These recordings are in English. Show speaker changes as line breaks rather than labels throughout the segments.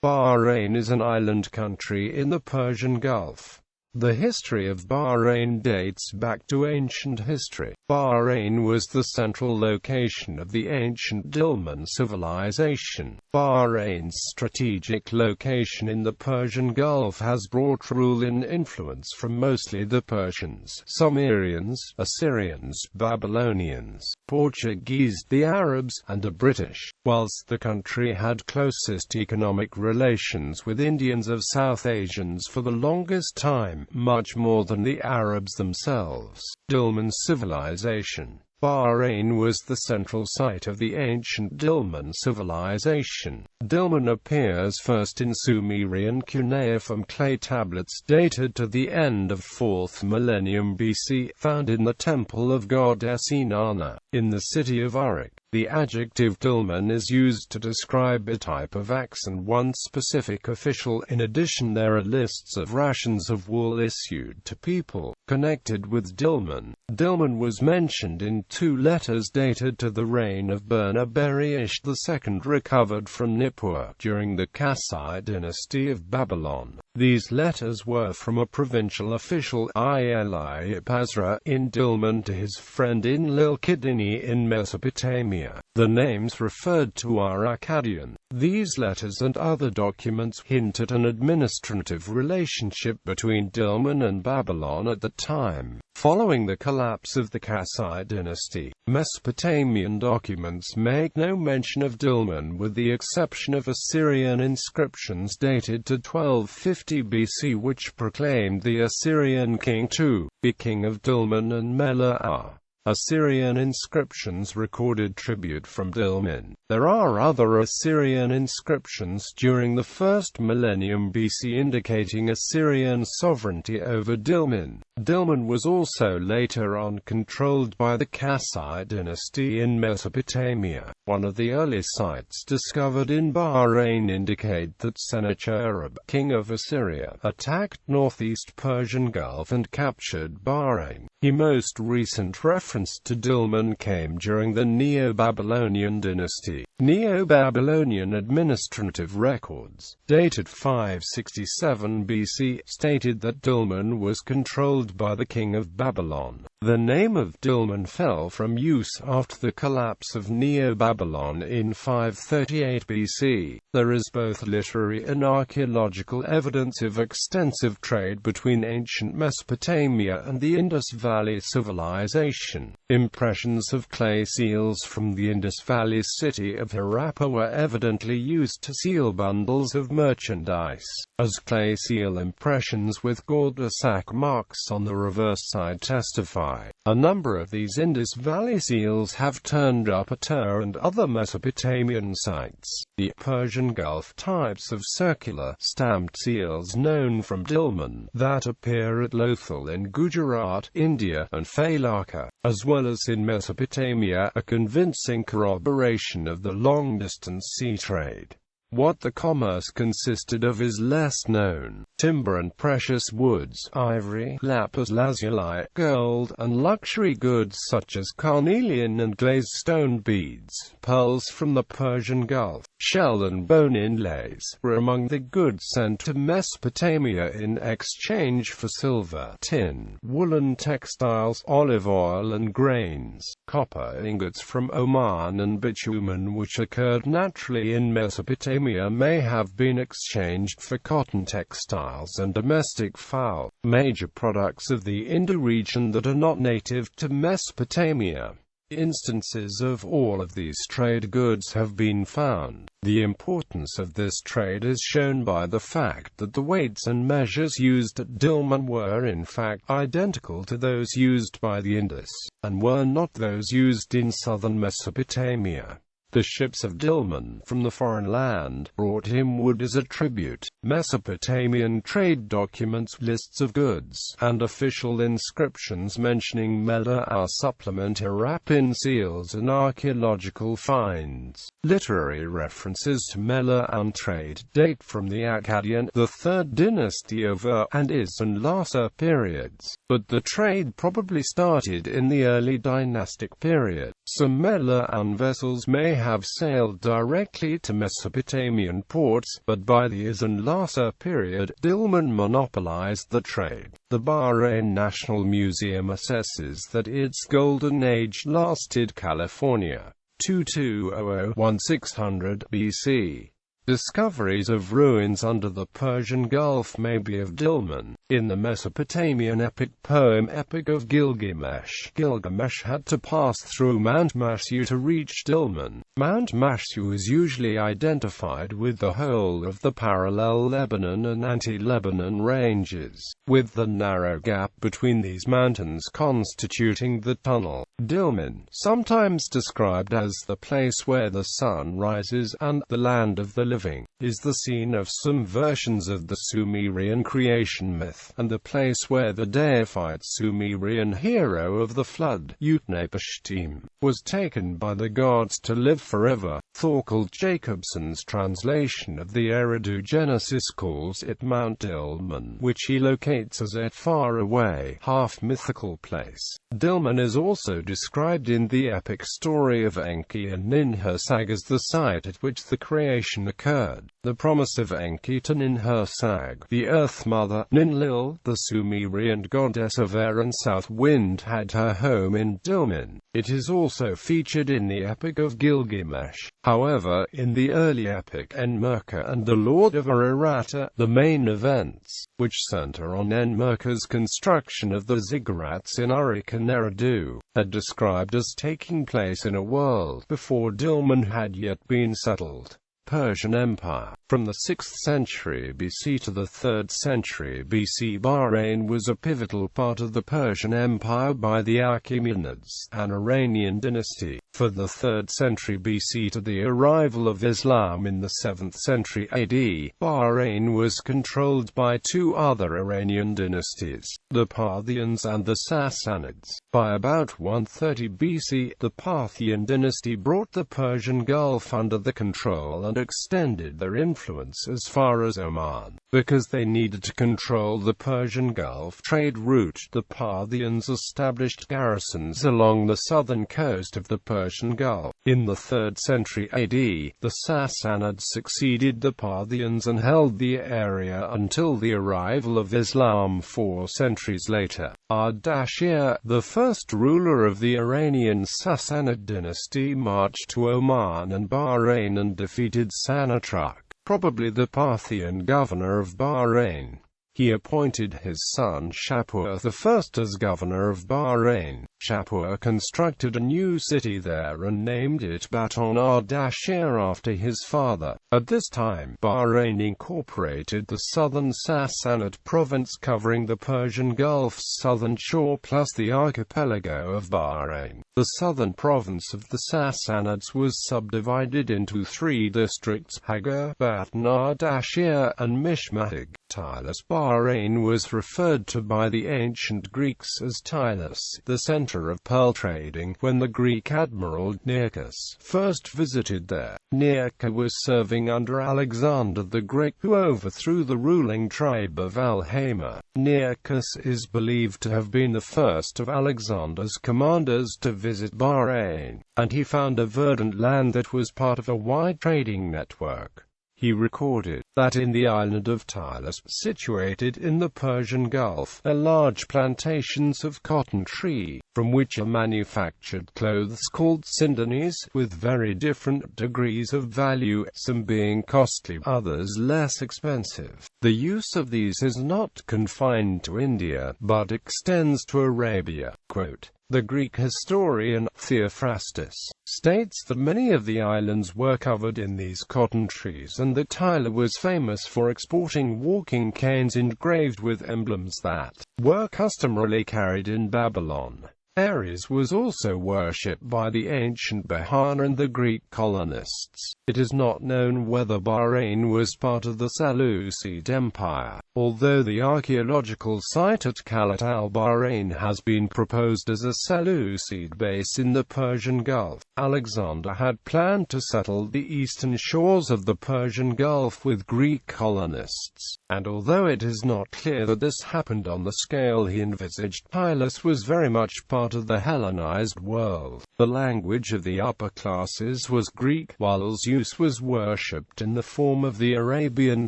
Bahrain is an island country in the Persian Gulf. The history of Bahrain dates back to ancient history. Bahrain was the central location of the ancient Dilmun civilization. Bahrain's strategic location in the Persian Gulf has brought rule and influence from mostly the Persians, Sumerians, Assyrians, Babylonians, Portuguese, the Arabs, and the British, whilst the country had closest economic relations with Indians of South Asians for the longest time, much more than the Arabs themselves. Dolmens Civilization. Bahrain was the central site of the ancient Dilmun civilization. Dilmun appears first in Sumerian cuneiform clay tablets dated to the end of 4th millennium BC, found in the temple of goddess Inanna, in the city of Uruk. The adjective Dilmun is used to describe a type of axe and one specific official. In addition, there are lists of rations of wool issued to people connected with Dilmun. Dilmun was mentioned in 2 letters dated to the reign of Bernabarish II, recovered from Nippur during the Kassite dynasty of Babylon. These letters were from a provincial official Ili Pasra in Dilmun to his friend Enlil-Kidini in Mesopotamia. The names referred to are Akkadian. These letters and other documents hint at an administrative relationship between Dilmun and Babylon at the time. Following the collapse of the Kassite dynasty, Mesopotamian documents make no mention of Dilmun with the exception of Assyrian inscriptions dated to 1250 BC which proclaimed the Assyrian king to be king of Dilmun and Melu'ah. Assyrian inscriptions recorded tribute from Dilmun. There are other Assyrian inscriptions during the 1st millennium BC indicating Assyrian sovereignty over Dilmun. Dilmun was also later on controlled by the Kassite dynasty in Mesopotamia. One of the early sites discovered in Bahrain indicate that Sennacherib, king of Assyria, attacked northeast Persian Gulf and captured Bahrain. The most recent reference to Dilmun came during the Neo-Babylonian dynasty. Neo-Babylonian administrative records, dated 567 BC, stated that Dilmun was controlled by the king of Babylon. The name of Dilmun fell from use after the collapse of Neo-Babylon in 538 BC. There is both literary and archaeological evidence of extensive trade between ancient Mesopotamia and the Indus Valley civilization. Impressions of clay seals from the Indus Valley city of Harappa were evidently used to seal bundles of merchandise, as clay seal impressions with Gorda-sack marks on the reverse side testify. A number of these Indus Valley seals have turned up at Ur and other Mesopotamian sites. The Persian Gulf types of circular, stamped seals known from Dilmun that appear at Lothal in Gujarat, India, and Failaka, as well as in Mesopotamia, are convincing corroboration of the long-distance sea trade. What the commerce consisted of is less known. Timber and precious woods, ivory, lapis lazuli, gold, and luxury goods such as carnelian and glazed stone beads, pearls from the Persian Gulf, shell and bone inlays, were among the goods sent to Mesopotamia in exchange for silver, tin, woolen textiles, olive oil and grains. Copper ingots from Oman and bitumen which occurred naturally in Mesopotamia may have been exchanged for cotton textiles and domestic fowl, major products of the Indo region that are not native to Mesopotamia. Instances of all of these trade goods have been found. The importance of this trade is shown by the fact that the weights and measures used at Dilmun were in fact identical to those used by the Indus, and were not those used in southern Mesopotamia. The ships of Dilmun from the foreign land brought him wood as a tribute. Mesopotamian trade documents, lists of goods, and official inscriptions mentioning Melu'ah supplement Harappan seals and archaeological finds. Literary references to Melu'ah trade date from the Akkadian, the 3rd dynasty of Ur, and Is and Lhasa periods, but the trade probably started in the early dynastic period. Some Melu'ah vessels may have sailed directly to Mesopotamian ports, but by the Is and Lhasa period, Dilmun monopolized the trade. The Bahrain National Museum assesses that its golden age lasted California, 2200–1600 BC. Discoveries of ruins under the Persian Gulf may be of Dilmun. In the Mesopotamian epic poem Epic of Gilgamesh, Gilgamesh had to pass through Mount Mashu to reach Dilmun. Mount Mashu is usually identified with the whole of the parallel Lebanon and anti-Lebanon ranges, with the narrow gap between these mountains constituting the tunnel. Dilmun, sometimes described as the place where the sun rises and the land of the living, is the scene of some versions of the Sumerian creation myth, and the place where the deified Sumerian hero of the flood, Utnapishtim, was taken by the gods to live forever. Thorkel Jacobson's translation of the Eridu Genesis calls it Mount Dilmun, which he locates as a far-away, half-mythical place. Dilmun is also described in the epic story of Enki and Ninhursag as the site at which the creation occurred. The promise of Enki to Ninhursag, the Earth Mother, Ninlil, the Sumerian goddess of air and south wind, had her home in Dilmun. It is also featured in the Epic of Gilgamesh. However, in the early epic Enmerkar and the Lord of Ararata, the main events, which center on Enmerkar's construction of the ziggurats in Uruk and Eridu, are described as taking place in a world before Dilmun had yet been settled. Persian Empire. From the 6th century BC to the 3rd century BC, Bahrain was a pivotal part of the Persian Empire by the Achaemenids, an Iranian dynasty. For the 3rd century BC to the arrival of Islam in the 7th century AD, Bahrain was controlled by two other Iranian dynasties, the Parthians and the Sassanids. By about 130 BC, the Parthian dynasty brought the Persian Gulf under the control and extended their influence as far as Oman. Because they needed to control the Persian Gulf trade route, the Parthians established garrisons along the southern coast of the Persian Gulf. In the 3rd century AD, the Sassanids succeeded the Parthians and held the area until the arrival of Islam 4 centuries later. Ardashir, the first ruler of the Iranian Sassanid dynasty, marched to Oman and Bahrain and defeated Sanatrak, probably the Parthian governor of Bahrain. He appointed his son Shapur I as governor of Bahrain. Shapur constructed a new city there and named it Baton Ardashir after his father. At this time, Bahrain incorporated the southern Sassanid province covering the Persian Gulf's southern shore plus the archipelago of Bahrain. The southern province of the Sassanids was subdivided into 3 districts: Hagar, Baton Ardashir, and Mishmahig. Tylos. Bahrain was referred to by the ancient Greeks as Tylos, the center of pearl trading, when the Greek admiral Nearchus first visited there. Nearchus was serving under Alexander the Great, who overthrew the ruling tribe of Al-Hamah. Nearchus is believed to have been the first of Alexander's commanders to visit Bahrain, and he found a verdant land that was part of a wide trading network. He recorded that in the island of Tylos, situated in the Persian Gulf, are large plantations of cotton tree, from which are manufactured clothes called sindanis, with very different degrees of value, some being costly, others less expensive. The use of these is not confined to India, but extends to Arabia. Quote, the Greek historian, Theophrastus, states that many of the islands were covered in these cotton trees and that Tyler was famous for exporting walking canes engraved with emblems that were customarily carried in Babylon. Ares was also worshipped by the ancient Bahrain and the Greek colonists. It is not known whether Bahrain was part of the Seleucid Empire, although the archaeological site at Khalat al-Bahrain has been proposed as a Seleucid base in the Persian Gulf. Alexander had planned to settle the eastern shores of the Persian Gulf with Greek colonists, and although it is not clear that this happened on the scale he envisaged, Tylos was very much part part of the Hellenized world. The language of the upper classes was Greek, while Zeus was worshipped in the form of the Arabian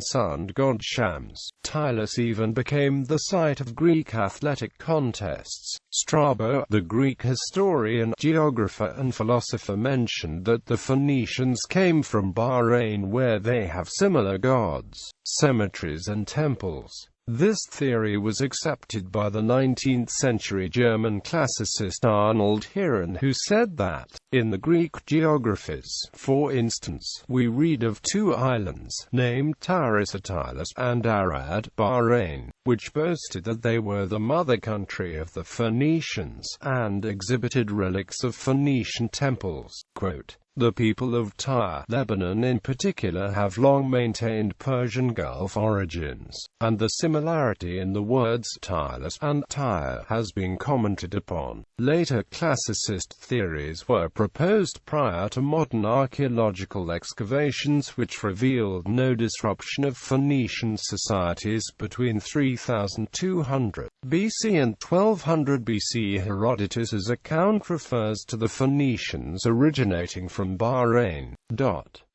sun god Shams. Tylos even became the site of Greek athletic contests. Strabo, the Greek historian, geographer and philosopher, mentioned that the Phoenicians came from Bahrain, where they have similar gods, cemeteries and temples. This theory was accepted by the 19th-century German classicist Arnold Hirn, who said that, in the Greek geographies, for instance, we read of two islands, named Tylos and Arad, Bahrain, which boasted that they were the mother country of the Phoenicians, and exhibited relics of Phoenician temples. Quote, "The people of Tyre, Lebanon in particular, have long maintained Persian Gulf origins, and the similarity in the words Tylos and Tyre has been commented upon." Later classicist theories were proposed prior to modern archaeological excavations, which revealed no disruption of Phoenician societies between 3200 BC and 1200 BC. Herodotus's account refers to the Phoenicians originating from Bahrain.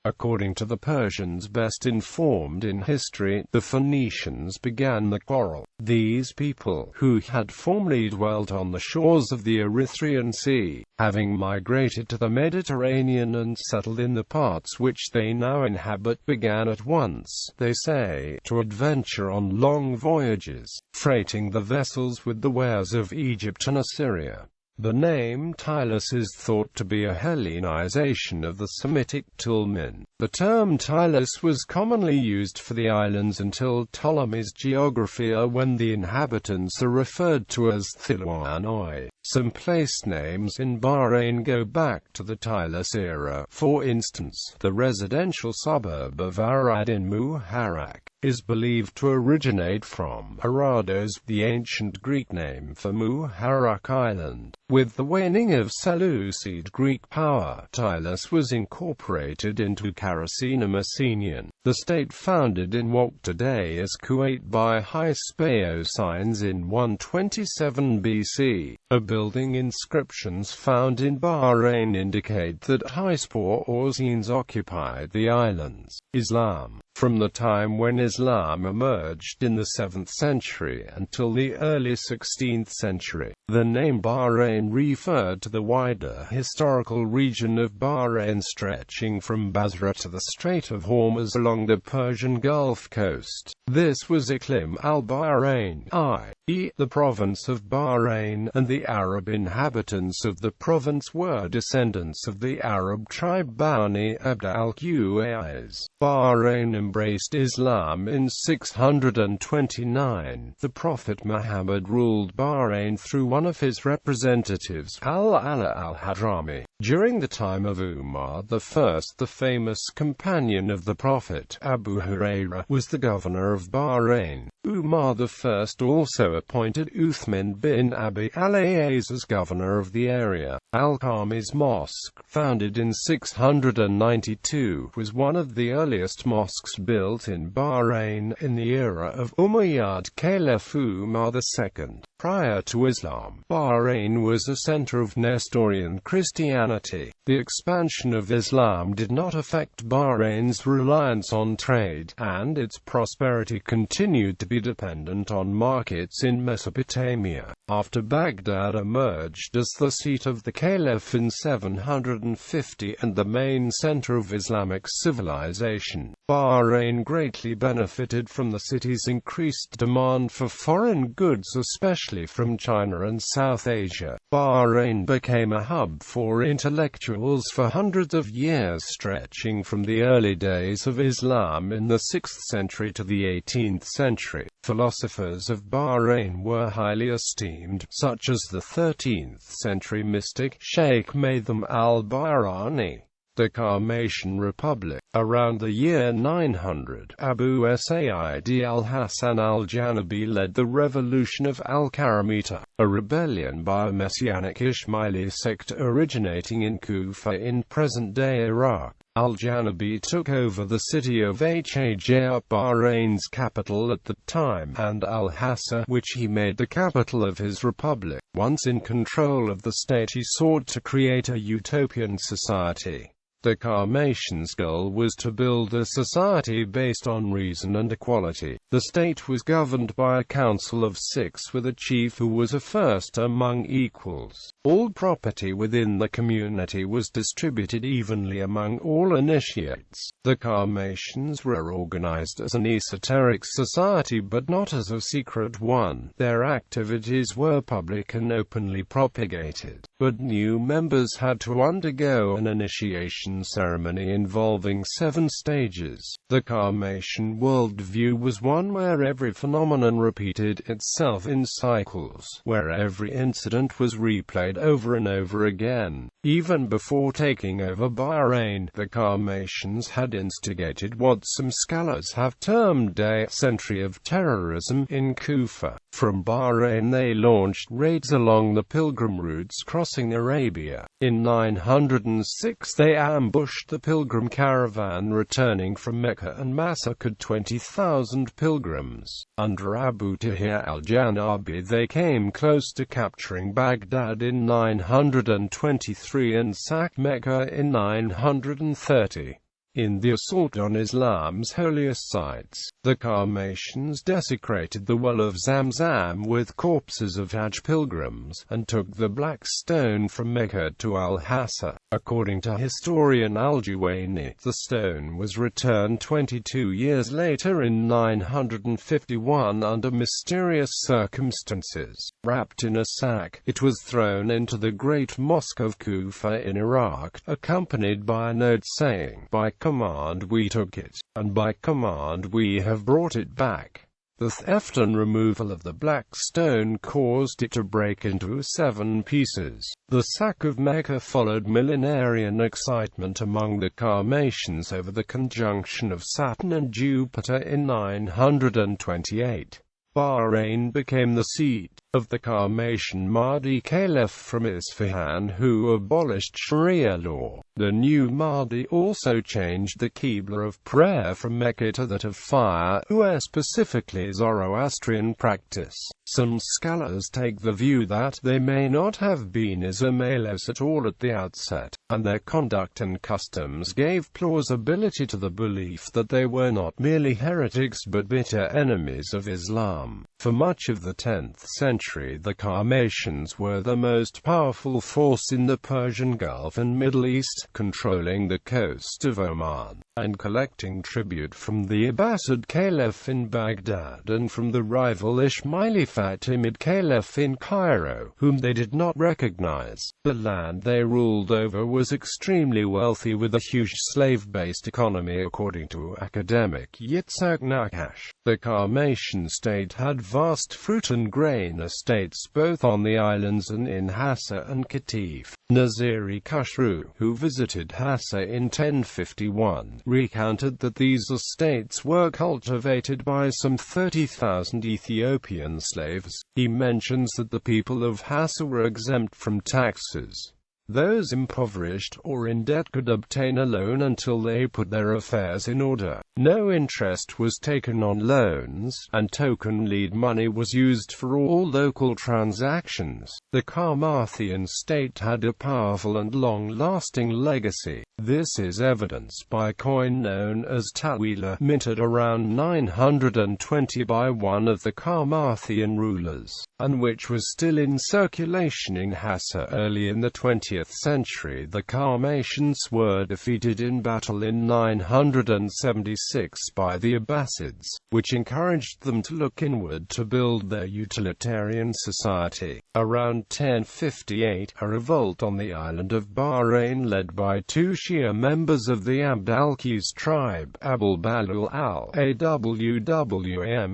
According to the Persians best informed in history, the Phoenicians began the quarrel. These people, who had formerly dwelt on the shores of the Erythraean Sea, having migrated to the Mediterranean and settled in the parts which they now inhabit, began at once, they say, to adventure on long voyages, freighting the vessels with the wares of Egypt and Assyria. The name Tylos is thought to be a Hellenization of the Semitic Dilmun. The term Tylos was commonly used for the islands until Ptolemy's Geographia, when the inhabitants are referred to as Thiloanoi. Some place names in Bahrain go back to the Tylos era. For instance, the residential suburb of Arad in Muharraq is believed to originate from Arados, the ancient Greek name for Muharraq Island. With the waning of Seleucid Greek power, Tylos was incorporated into Caracina-Messenian, the state founded in what today is Kuwait by Hyspaiosines in 127 BC. Building inscriptions found in Bahrain indicate that Hyspaiosines occupied the islands. Islam. From the time when Islam emerged in the 7th century until the early 16th century, the name Bahrain referred to the wider historical region of Bahrain stretching from Basra to the Strait of Hormuz along the Persian Gulf coast. This was Iqlim al-Bahrain, i.e., the province of Bahrain, and the Arab inhabitants of the province were descendants of the Arab tribe Bani Abd al-Qais. Bahrain embraced Islam in 629. The Prophet Muhammad ruled Bahrain through one of his representatives, Al-Ala al-Hadrami. During the time of Umar I, the famous companion of the Prophet, Abu Hurairah, was the governor of Bahrain. Umar I also appointed Uthman bin Abi al-Ayyaz as governor of the area. Al-Qarmi's mosque, founded in 692, was one of the earliest mosques built in Bahrain in the era of Umayyad Caliph Umar II. Prior to Islam, Bahrain was a center of Nestorian Christianity. The expansion of Islam did not affect Bahrain's reliance on trade, and its prosperity continued to be dependent on markets in Mesopotamia. After Baghdad emerged as the seat of the Caliph in 750 and the main center of Islamic civilization, Bahrain greatly benefited from the city's increased demand for foreign goods, especially from China and South Asia. Bahrain became a hub for intellectuals for hundreds of years, stretching from the early days of Islam in the 6th century to the 18th century. Philosophers of Bahrain were highly esteemed, such as the 13th century mystic Sheikh Matham al-Bahrani. The Carmatian Republic. Around the year 900, Abu Sa'id al-Hasan al-Janabi led the revolution of al-Karamita, a rebellion by a Messianic Ismaili sect originating in Kufa in present-day Iraq. Al-Janabi took over the city of Hajr, Bahrain's capital at the time, and Al-Hassa, which he made the capital of his republic. Once in control of the state, he sought to create a utopian society. The Karmatians' goal was to build a society based on reason and equality. The state was governed by a council of 6 with a chief who was a first among equals. All property within the community was distributed evenly among all initiates. The Karmatians were organized as an esoteric society but not as a secret one. Their activities were public and openly propagated, but new members had to undergo an initiation ceremony involving 7 stages. The Karmatian worldview was one where every phenomenon repeated itself in cycles, where every incident was replayed over and over again. Even before taking over Bahrain, the Karmatians had instigated what some scholars have termed a century of terrorism in Kufa. From Bahrain they launched raids along the pilgrim routes crossing Arabia. In 906 they ambushed the pilgrim caravan returning from Mecca and massacred 20,000 pilgrims. Under Abu Tahir al-Janabi they came close to capturing Baghdad in 923 and sacked Mecca in 930. In the assault on Islam's holiest sites, the Karmatians desecrated the well of Zamzam with corpses of Hajj pilgrims, and took the black stone from Mecca to Al-Hassa. According to historian Al-Juwayni, the stone was returned 22 years later in 951 under mysterious circumstances. Wrapped in a sack, it was thrown into the Great Mosque of Kufa in Iraq, accompanied by a note saying, "By command we took it, and by command we have brought it back." The theft and removal of the black stone caused it to break into 7 pieces. The sack of Mecca followed millenarian excitement among the Karmatians over the conjunction of Saturn and Jupiter in 928. Bahrain became the seat of the Karmatian Mahdi Caliph from Isfahan, who abolished Sharia law. The new Mahdi also changed the Qibla of prayer from Mecca to that of fire, where specifically Zoroastrian practice. Some scholars take the view that they may not have been Ismailis at all at the outset, and their conduct and customs gave plausibility to the belief that they were not merely heretics but bitter enemies of Islam. For much of the 10th century, the Karmatians were the most powerful force in the Persian Gulf and Middle East, controlling the coast of Oman, and collecting tribute from the Abbasid Caliph in Baghdad and from the rival Ismaili Fatimid Caliph in Cairo, whom they did not recognize. The land they ruled over was extremely wealthy with a huge slave-based economy according to academic Yitzhak Nakash. The Karmatian state had vast fruit and grain estates both on the islands and in Hassa and Qatif. Naziri Khusru, who visited Hassa in 1051, recounted that these estates were cultivated by some 30,000 Ethiopian slaves. He mentions that the people of Hassa were exempt from taxes. Those impoverished or in debt could obtain a loan until they put their affairs in order. No interest was taken on loans, and token lead money was used for all local transactions. The Karmathian state had a powerful and long-lasting legacy. This is evidenced by a coin known as Tawila, minted around 920 by one of the Karmathian rulers, and which was still in circulation in Hassa early in the 20th century. The Karmatians were defeated in battle in 976 by the Abbasids, which encouraged them to look inward to build their utilitarian society. Around 1058, a revolt on the island of Bahrain led by 2 Shia members of the Abd al-Qais tribe, Abul Balul al-Awwam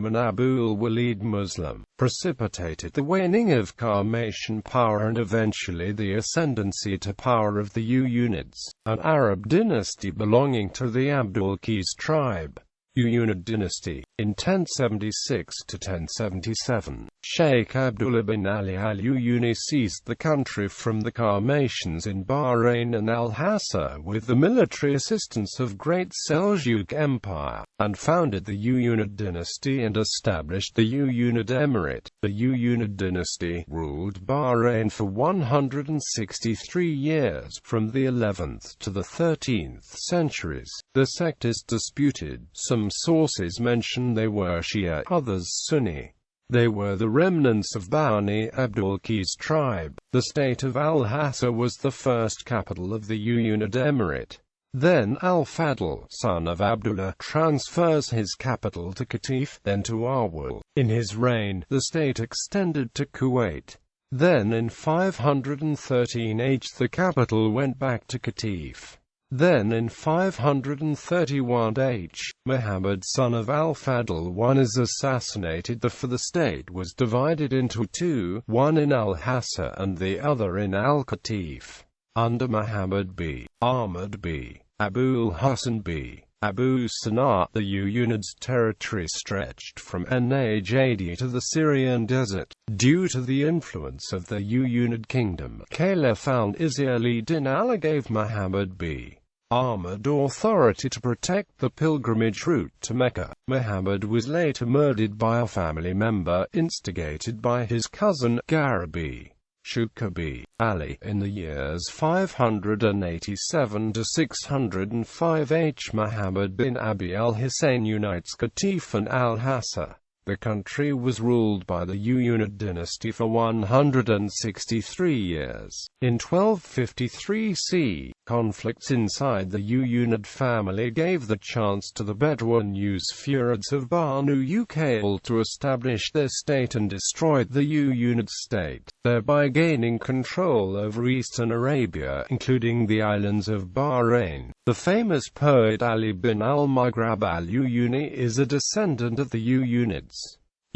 and Abul Walid Muslim, precipitated the waning of Karmatian power and eventually the ascendancy to power of the Unids, an Arab dynasty belonging to the Abd al-Qais tribe. Umayyad dynasty. In 1076 to 1077, Sheikh Abdullah bin Ali al-Uyuni seized the country from the Sarmatians in Bahrain and Al-Hassa with the military assistance of Great Seljuk Empire, and founded the Umayyad dynasty and established the Umayyad Emirate. The Umayyad dynasty ruled Bahrain for 163 years, from the 11th to the 13th centuries. The sect is disputed. Some sources mention they were Shia, others Sunni. They were the remnants of Bani Abdul-Qais tribe. The state of Al-Hassa was the first capital of the Umayyad Emirate. Then Al-Fadl, son of Abdullah, transfers his capital to Qatif, then to Awal. In his reign, the state extended to Kuwait. Then in 513 H the capital went back to Qatif. Then in 531 H, Muhammad son of Al-Fadl I is assassinated. The state was divided into two, one in Al-Hassa and the other in Al-Qatif. Under Muhammad b. Ahmad b. Abu al-Hasan b. Abu Sanat, the Umayyad's territory stretched from Najd to the Syrian desert. Due to the influence of the Umayyad kingdom, Caliph al-Izzi al-Din Ali gave Muhammad b. Ahmad authority to protect the pilgrimage route to Mecca. Muhammad was later murdered by a family member, instigated by his cousin, Garabi Shukabi Ali, in the years 587 to 605 H. Muhammad bin Abi al-Hussein unites Qatif and al-Hassa. The country was ruled by the Umayyad dynasty for 163 years. In 1253 C, conflicts inside the Umayyad family gave the chance to the Bedouin Usfurids of Banu Uqayl to establish their state and destroyed the Umayyad state, thereby gaining control over eastern Arabia, including the islands of Bahrain. The famous poet Ali bin al-Maghrab al-Uyuni is a descendant of the Umayyads,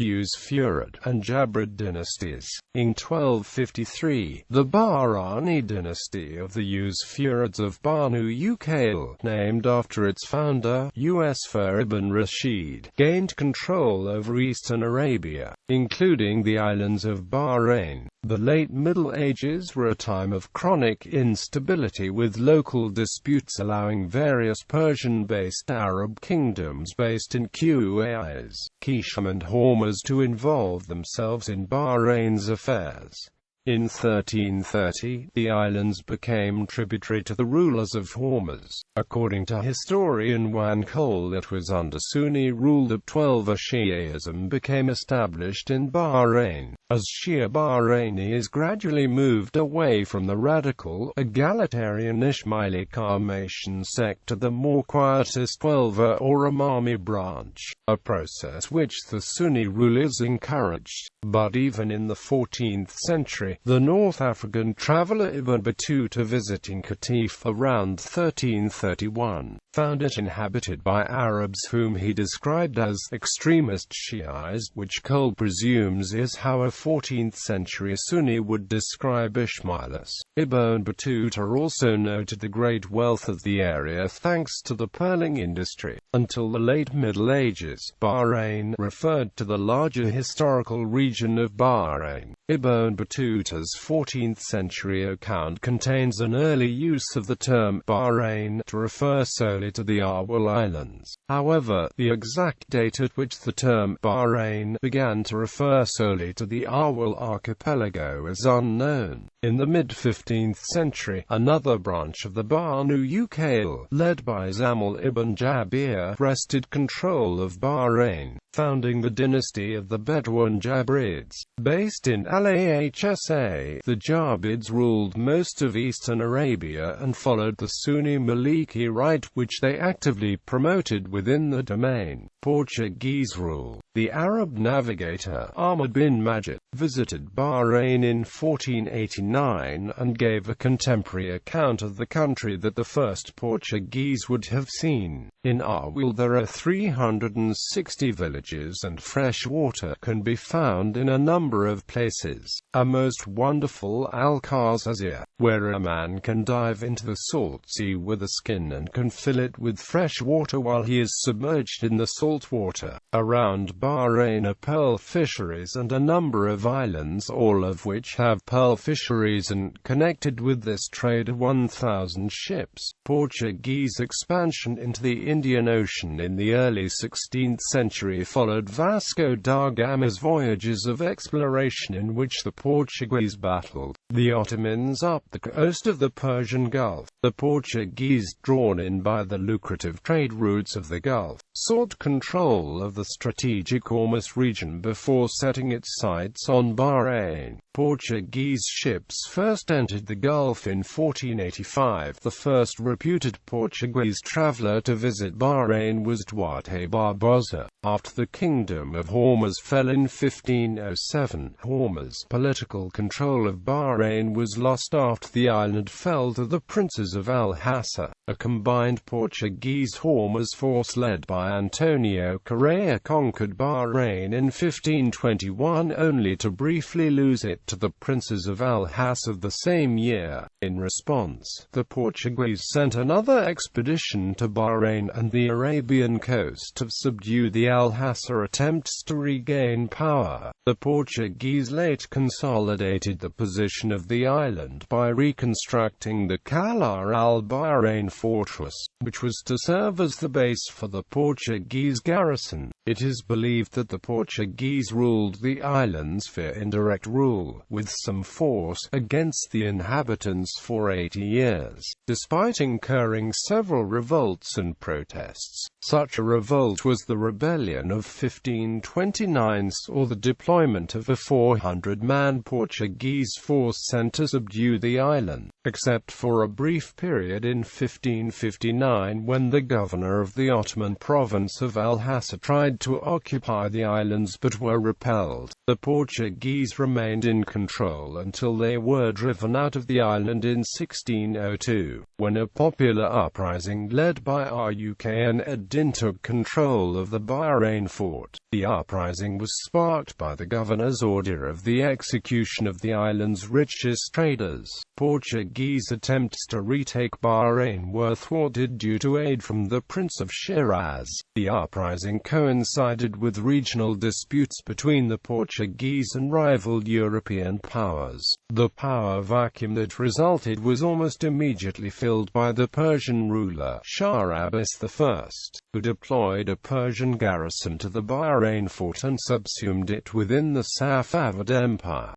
Usfurid, and Jabrid dynasties. In 1253, the Bahrani dynasty of the Usfurids of Banu Uqayl, named after its founder, Usfur ibn Rashid, gained control over eastern Arabia, including the islands of Bahrain. The late Middle Ages were a time of chronic instability, with local disputes allowing various Persian-based Arab kingdoms based in Qais, Kisham and Hormuz to involve themselves in Bahrain's affairs. In 1330, the islands became tributary to the rulers of Hormuz. According to historian Wan Cole, it was under Sunni rule that Shi'ism became established in Bahrain, as Shia Bahrainis gradually moved away from the radical, egalitarian Ismaili Sarmatian sect to the more quietist Twelver or Imami branch, a process which the Sunni rulers encouraged. But even in the 14th century, the North African traveller Ibn Battuta visiting Qatif around 1331, found it inhabited by Arabs whom he described as extremist Shi'is, which Cole presumes is how a 14th century Sunni would describe Ismailis. Ibn Battuta also noted the great wealth of the area thanks to the pearling industry. Until the late Middle Ages, Bahrain referred to the larger historical region of Bahrain. Ibn Battuta's 14th century account contains an early use of the term Bahrain to refer solely to the Awal Islands. However, the exact date at which the term Bahrain began to refer solely to the Awal archipelago is unknown. In the mid-15th century, another branch of the Banu Uqayl, led by Zamal ibn Jabir, wrested control of Bahrain, founding the dynasty of the Bedouin Jabrids. Based in Al-Ahsa, the Jabrids ruled most of eastern Arabia and followed the Sunni Maliki rite, which they actively promoted within the domain. Portuguese rule. The The Arab navigator Ahmad bin Majid visited Bahrain in 1489 and gave a contemporary account of the country that the first Portuguese would have seen. In Arwil there are 360 villages, and fresh water can be found in a number of places. A most wonderful Al-Khazazir, where a man can dive into the salt sea with a skin and can fill it with fresh water while he is submerged in the salt water. Around Bahrain are pearl fisheries and a number of islands, all of which have pearl fisheries, and connected with this trade are 1,000 ships. Portuguese expansion into the Indian Ocean in the early 16th century followed Vasco da Gama's voyages of exploration, in which the Portuguese battled the Ottomans up the coast of the Persian Gulf. The Portuguese, drawn in by the lucrative trade routes of the Gulf, sought control of the strategic Hormuz region before setting its sights on Bahrain. Portuguese ships first entered the Gulf in 1485. The first reputed Portuguese traveller to visit Bahrain was Duarte Barbosa. After the Kingdom of Hormuz fell in 1507, Hormuz's political control of Bahrain was lost after the island fell to the princes of Al-Hassa. A combined Portuguese-Hormuz force led by Antonio Correa conquered Bahrain in 1521, only to briefly lose it to the princes of Al-Hassa the same year. In response, the Portuguese sent another expedition to Bahrain and the Arabian coast to subdue the Al-Hassa attempts to regain power. The Portuguese late consolidated the position of the island by reconstructing the Calar al-Bahrain fortress, which was to serve as the base for the Portuguese garrison. It is believed that the Portuguese ruled the islands via indirect rule, with some force, against the inhabitants for 80 years, despite incurring several revolts and protests. Such a revolt was the Rebellion of 1529, or the deployment of a 400-man Portuguese force sent to subdue the island, except for a brief period in 1559 when the governor of the Ottoman province of Al-Hassa tried to occupy the islands but were repelled. The Portuguese remained in control until they were driven out of the island in 1602, when a popular uprising led by Rukn ad-Din took control of the Bahrain fort. The uprising was sparked by the governor's order of the execution of the island's richest traders. Portuguese attempts to retake Bahrain were thwarted due to aid from the Prince of Shiraz. The uprising coincided with regional disputes between the Portuguese and rival European powers. The power vacuum that resulted was almost immediately filled by the Persian ruler Shah Abbas I, who deployed a Persian garrison to the Bahrain fort and subsumed it within the Safavid Empire.